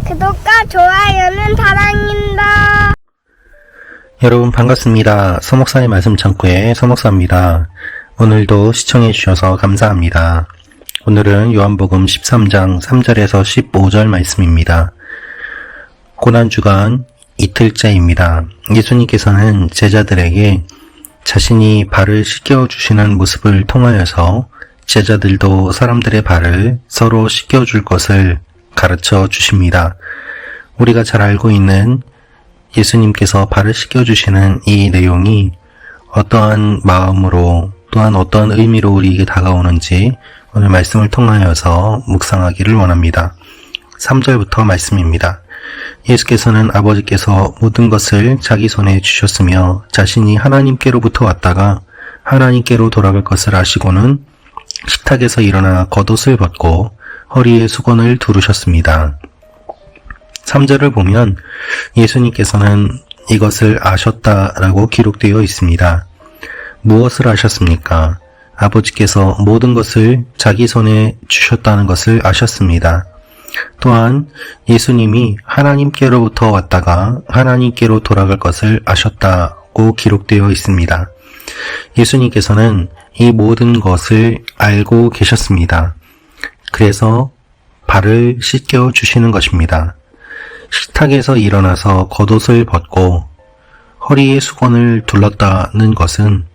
구독과 좋아요는 사랑입니다. 여러분 반갑습니다. 서목사의 말씀 창고의 서목사입니다. 오늘도 시청해 주셔서 감사합니다. 오늘은 요한복음 13장 3절에서 15절 말씀입니다. 고난주간 이틀째입니다. 예수님께서는 제자들에게 자신이 발을 씻겨주시는 모습을 통하여서 제자들도 사람들의 발을 서로 씻겨줄 것을 가르쳐 주십니다. 우리가 잘 알고 있는 예수님께서 발을 씻겨주시는 이 내용이 어떠한 마음으로 또한 어떤 의미로 우리에게 다가오는지 오늘 말씀을 통하여서 묵상하기를 원합니다. 3절부터 말씀입니다. 예수께서는 아버지께서 모든 것을 자기 손에 주셨으며 자신이 하나님께로부터 왔다가 하나님께로 돌아갈 것을 아시고는 식탁에서 일어나 겉옷을 벗고 허리에 수건을 두르셨습니다. 3절을 보면 예수님께서는 이것을 아셨다라고 기록되어 있습니다. 무엇을 아셨습니까? 아버지께서 모든 것을 자기 손에 주셨다는 것을 아셨습니다. 또한 예수님이 하나님께로부터 왔다가 하나님께로 돌아갈 것을 아셨다고 기록되어 있습니다. 예수님께서는 이 모든 것을 알고 계셨습니다. 그래서 발을 씻겨 주시는 것입니다. 식탁에서 일어나서 겉옷을 벗고 허리에 수건을 둘렀다는 것은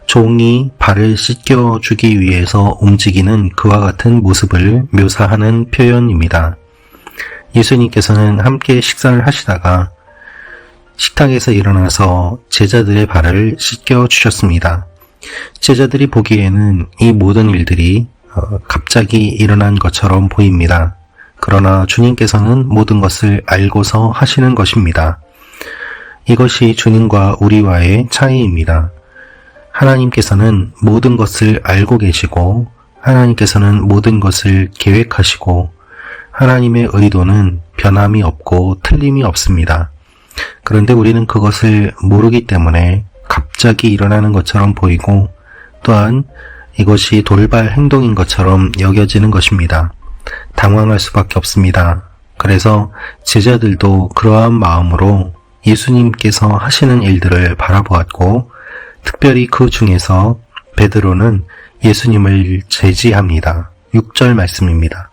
종이 발을 씻겨 주기 위해서 움직이는 그와 같은 모습을 묘사하는 표현입니다. 예수님께서는 함께 식사를 하시다가 식탁에서 일어나서 제자들의 발을 씻겨 주셨습니다. 제자들이 보기에는 이 모든 일들이 갑자기 일어난 것처럼 보입니다. 그러나 주님께서는 모든 것을 알고서 하시는 것입니다. 이것이 주님과 우리와의 차이입니다. 하나님께서는 모든 것을 알고 계시고 하나님께서는 모든 것을 계획하시고 하나님의 의도는 변함이 없고 틀림이 없습니다. 그런데 우리는 그것을 모르기 때문에 갑자기 일어나는 것처럼 보이고 또한 이것이 돌발 행동인 것처럼 여겨지는 것입니다. 당황할 수밖에 없습니다. 그래서 제자들도 그러한 마음으로 예수님께서 하시는 일들을 바라보았고 특별히 그 중에서 베드로는 예수님을 제지합니다. 6절 말씀입니다.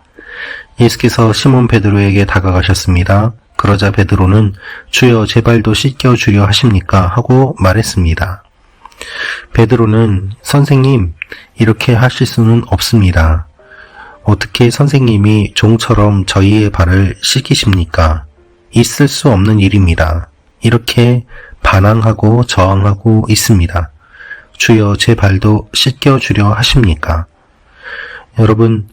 예수께서 시몬 베드로에게 다가가셨습니다. 그러자 베드로는 주여 제 발도 씻겨주려 하십니까? 하고 말했습니다. 베드로는 선생님 이렇게 하실 수는 없습니다. 어떻게 선생님이 종처럼 저희의 발을 씻기십니까? 있을 수 없는 일입니다. 이렇게 반항하고 저항하고 있습니다. 주여 제 발도 씻겨주려 하십니까? 여러분,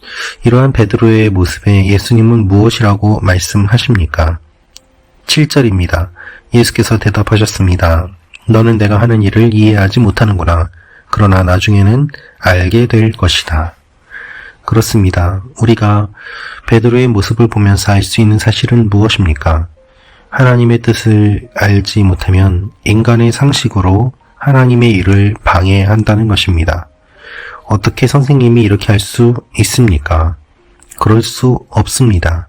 이러한 베드로의 모습에 예수님은 무엇이라고 말씀하십니까? 7절입니다. 예수께서 대답하셨습니다. 너는 내가 하는 일을 이해하지 못하는구나. 그러나 나중에는 알게 될 것이다. 그렇습니다. 우리가 베드로의 모습을 보면서 알 수 있는 사실은 무엇입니까? 하나님의 뜻을 알지 못하면 인간의 상식으로 하나님의 일을 방해한다는 것입니다. 어떻게 선생님이 이렇게 할 수 있습니까? 그럴 수 없습니다.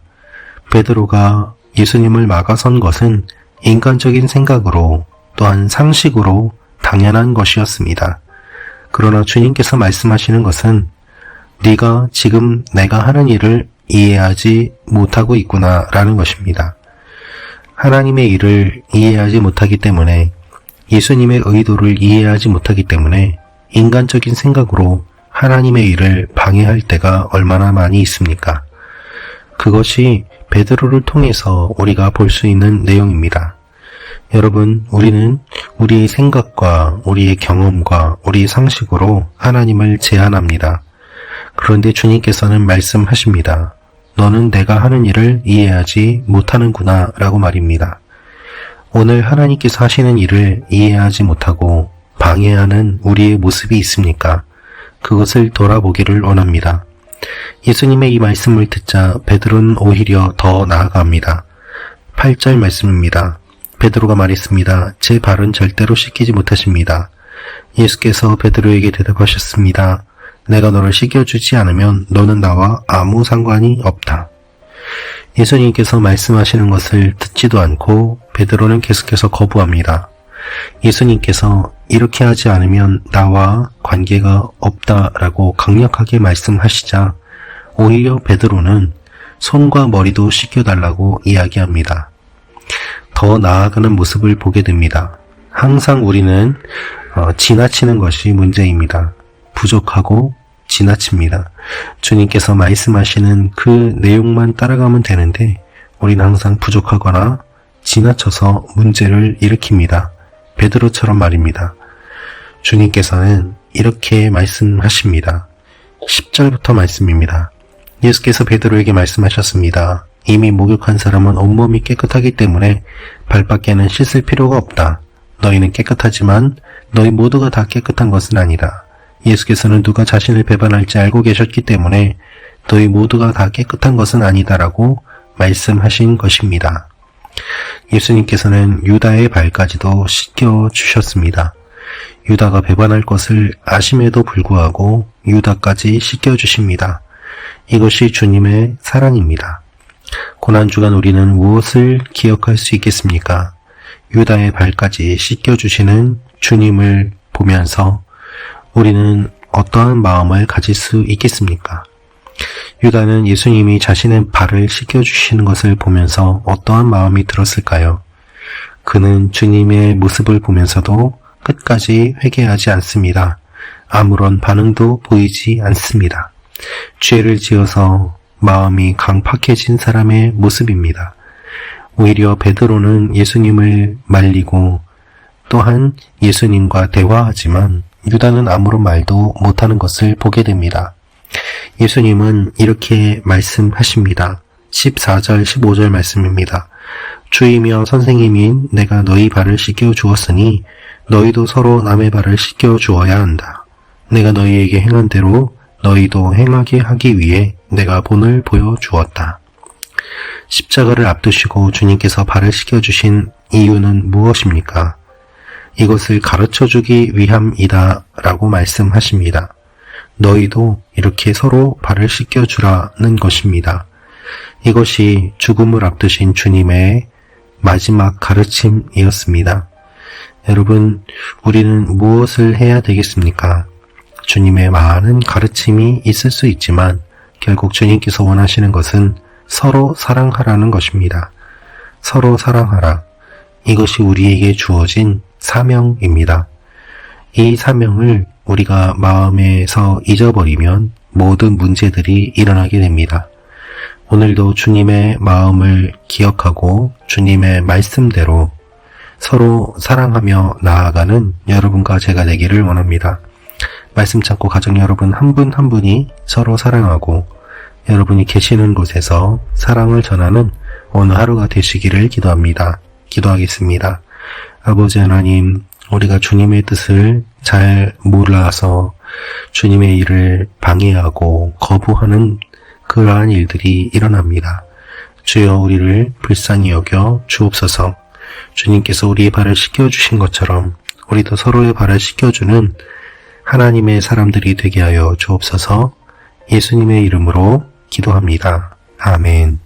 베드로가 예수님을 막아선 것은 인간적인 생각으로 또한 상식으로 당연한 것이었습니다. 그러나 주님께서 말씀하시는 것은 네가 지금 내가 하는 일을 이해하지 못하고 있구나 라는 것입니다. 하나님의 일을 이해하지 못하기 때문에 예수님의 의도를 이해하지 못하기 때문에 인간적인 생각으로 하나님의 일을 방해할 때가 얼마나 많이 있습니까? 그것이 베드로를 통해서 우리가 볼 수 있는 내용입니다. 여러분, 우리는 우리의 생각과 우리의 경험과 우리의 상식으로 하나님을 제한합니다. 그런데 주님께서는 말씀하십니다. 너는 내가 하는 일을 이해하지 못하는구나 라고 말입니다. 오늘 하나님께서 하시는 일을 이해하지 못하고 방해하는 우리의 모습이 있습니까? 그것을 돌아보기를 원합니다. 예수님의 이 말씀을 듣자 베드로는 오히려 더 나아갑니다. 8절 말씀입니다. 베드로가 말했습니다. 제 발은 절대로 씻기지 못하십니다. 예수께서 베드로에게 대답하셨습니다. 내가 너를 씻겨주지 않으면 너는 나와 아무 상관이 없다. 예수님께서 말씀하시는 것을 듣지도 않고 베드로는 계속해서 거부합니다. 예수님께서 이렇게 하지 않으면 나와 관계가 없다라고 강력하게 말씀하시자 오히려 베드로는 손과 머리도 씻겨달라고 이야기합니다. 더 나아가는 모습을 보게 됩니다. 항상 우리는 지나치는 것이 문제입니다. 부족하고 지나칩니다. 주님께서 말씀하시는 그 내용만 따라가면 되는데 우리는 항상 부족하거나 지나쳐서 문제를 일으킵니다. 베드로처럼 말입니다. 주님께서는 이렇게 말씀하십니다. 10절부터 말씀입니다. 예수께서 베드로에게 말씀하셨습니다. 이미 목욕한 사람은 온몸이 깨끗하기 때문에 발밖에는 씻을 필요가 없다. 너희는 깨끗하지만 너희 모두가 다 깨끗한 것은 아니다. 예수께서는 누가 자신을 배반할지 알고 계셨기 때문에 너희 모두가 다 깨끗한 것은 아니다라고 말씀하신 것입니다. 예수님께서는 유다의 발까지도 씻겨주셨습니다. 유다가 배반할 것을 아심에도 불구하고 유다까지 씻겨주십니다. 이것이 주님의 사랑입니다. 고난주간 우리는 무엇을 기억할 수 있겠습니까? 유다의 발까지 씻겨주시는 주님을 보면서 우리는 어떠한 마음을 가질 수 있겠습니까? 유다는 예수님이 자신의 발을 씻겨주시는 것을 보면서 어떠한 마음이 들었을까요? 그는 주님의 모습을 보면서도 끝까지 회개하지 않습니다. 아무런 반응도 보이지 않습니다. 죄를 지어서 마음이 강팍해진 사람의 모습입니다. 오히려 베드로는 예수님을 말리고 또한 예수님과 대화하지만 유다는 아무런 말도 못하는 것을 보게 됩니다. 예수님은 이렇게 말씀하십니다. 14절, 15절 말씀입니다. 주이며 선생님인 내가 너희 발을 씻겨 주었으니 너희도 서로 남의 발을 씻겨 주어야 한다. 내가 너희에게 행한 대로 너희도 행하게 하기 위해 내가 본을 보여주었다. 십자가를 앞두시고 주님께서 발을 씻겨주신 이유는 무엇입니까? 이것을 가르쳐주기 위함이다 라고 말씀하십니다. 너희도 이렇게 서로 발을 씻겨주라는 것입니다. 이것이 죽음을 앞두신 주님의 마지막 가르침이었습니다. 여러분, 우리는 무엇을 해야 되겠습니까? 주님의 많은 가르침이 있을 수 있지만 결국 주님께서 원하시는 것은 서로 사랑하라는 것입니다. 서로 사랑하라. 이것이 우리에게 주어진 사명입니다. 이 사명을 우리가 마음에서 잊어버리면 모든 문제들이 일어나게 됩니다. 오늘도 주님의 마음을 기억하고 주님의 말씀대로 서로 사랑하며 나아가는 여러분과 제가 되기를 원합니다. 말씀 찾고 가정 여러분 한 분 한 분이 서로 사랑하고 여러분이 계시는 곳에서 사랑을 전하는 오늘 하루가 되시기를 기도합니다. 기도하겠습니다. 아버지 하나님, 우리가 주님의 뜻을 잘 몰라서 주님의 일을 방해하고 거부하는 그러한 일들이 일어납니다. 주여 우리를 불쌍히 여겨 주옵소서. 주님께서 우리의 발을 씻겨주신 것처럼 우리도 서로의 발을 씻겨주는 하나님의 사람들이 되게 하여 주옵소서. 예수님의 이름으로 기도합니다. 아멘.